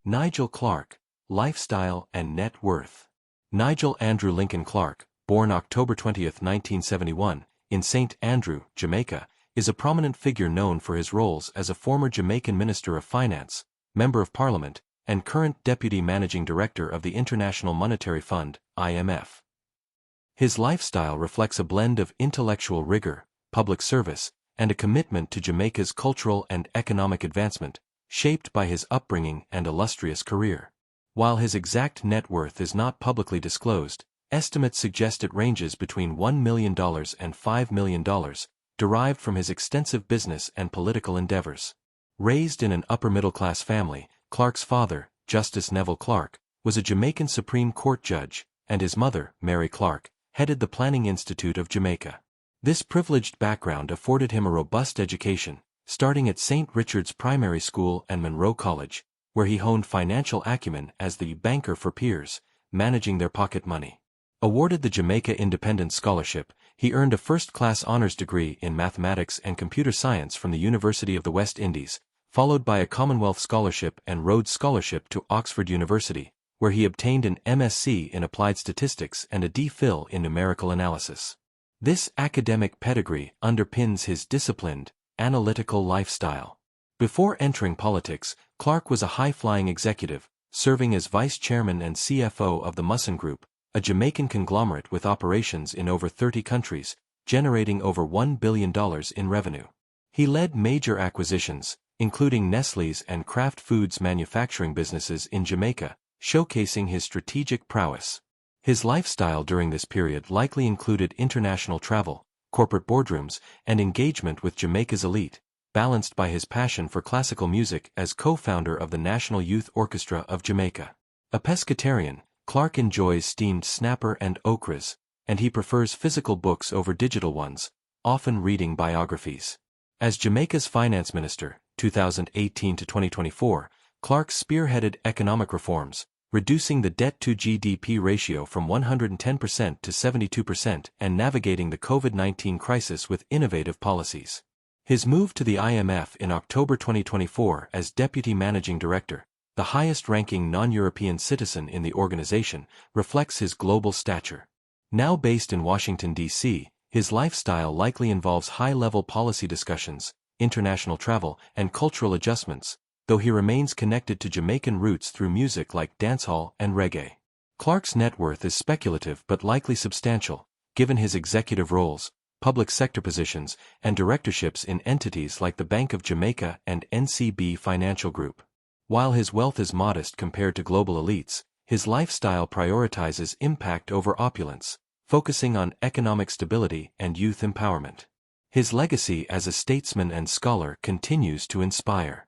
Nigel Clarke, lifestyle and net worth. Nigel Andrew Lincoln Clarke, born October 20, 1971, in St. Andrew, Jamaica, is a prominent figure known for his roles as a former Jamaican Minister of Finance, Member of Parliament, and current Deputy Managing Director of the International Monetary Fund, IMF. His lifestyle reflects a blend of intellectual rigor, public service, and a commitment to Jamaica's cultural and economic advancement, shaped by his upbringing and illustrious career. While his exact net worth is not publicly disclosed, estimates suggest it ranges between $1 million and $5 million, derived from his extensive business and political endeavors. Raised in an upper-middle-class family, Clarke's father, Justice Neville Clarke, was a Jamaican Supreme Court judge, and his mother, Mary Clarke, headed the Planning Institute of Jamaica. This privileged background afforded him a robust education, starting at St. Richard's Primary School and Munro College, where he honed financial acumen as the banker for peers, managing their pocket money. Awarded the Jamaica Independence Scholarship, he earned a first-class honors degree in mathematics and computer science from the University of the West Indies, followed by a Commonwealth Scholarship and Rhodes Scholarship to Oxford University, where he obtained an MSc in Applied Statistics and a DPhil in Numerical Analysis. This academic pedigree underpins his disciplined, analytical lifestyle. Before entering politics, Clarke was a high-flying executive, serving as vice chairman and CFO of the Musson Group, a Jamaican conglomerate with operations in over 30 countries, generating over $1 billion in revenue. He led major acquisitions, including Nestlé's and Kraft Foods manufacturing businesses in Jamaica, showcasing his strategic prowess. His lifestyle during this period likely included international travel, corporate boardrooms, and engagement with Jamaica's elite, balanced by his passion for classical music as co-founder of the National Youth Orchestra of Jamaica. A pescatarian, Clarke enjoys steamed snapper and okras, and he prefers physical books over digital ones, often reading biographies. As Jamaica's finance minister, 2018 to 2024, Clarke spearheaded economic reforms, reducing the debt-to-GDP ratio from 110% to 72% and navigating the COVID-19 crisis with innovative policies. His move to the IMF in October 2024 as Deputy Managing Director, the highest-ranking non-European citizen in the organization, reflects his global stature. Now based in Washington, D.C., his lifestyle likely involves high-level policy discussions, international travel, and cultural adjustments, though he remains connected to Jamaican roots through music like dancehall and reggae. Clarke's net worth is speculative but likely substantial, given his executive roles, public sector positions, and directorships in entities like the Bank of Jamaica and NCB Financial Group. While his wealth is modest compared to global elites, his lifestyle prioritizes impact over opulence, focusing on economic stability and youth empowerment. His legacy as a statesman and scholar continues to inspire.